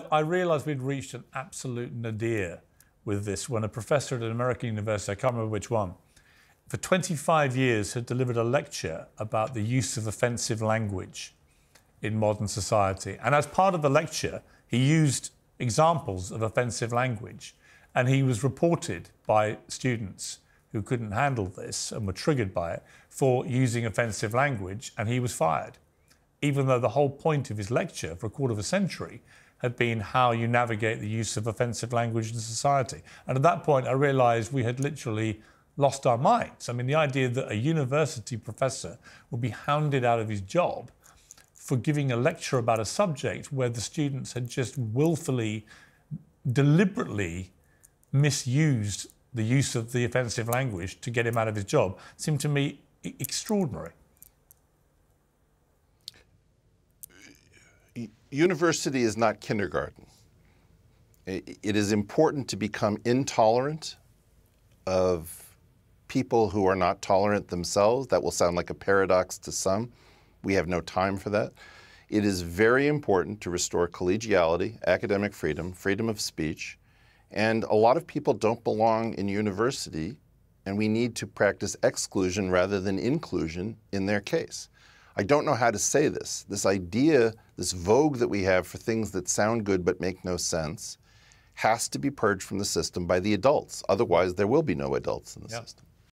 I realised we'd reached an absolute nadir with this when a professor at an American university, I can't remember which one, for 25 years had delivered a lecture about the use of offensive language in modern society. And as part of the lecture, he used examples of offensive language. And he was reported by students who couldn't handle this and were triggered by it for using offensive language, and he was fired. Even though the whole point of his lecture for a quarter of a century had been how you navigate the use of offensive language in society. And at that point, I realised we had literally lost our minds. I mean, the idea that a university professor would be hounded out of his job for giving a lecture about a subject where the students had just willfully, deliberately misused the use of the offensive language to get him out of his job seemed to me extraordinary. University is not kindergarten. It is important to become intolerant of people who are not tolerant themselves. That will sound like a paradox to some. We have no time for that. It is very important to restore collegiality, academic freedom, freedom of speech. And a lot of people don't belong in university, and we need to practice exclusion rather than inclusion in their case. I don't know how to say this. This idea, this vogue that we have for things that sound good but make no sense, has to be purged from the system by the adults. Otherwise, there will be no adults in the system.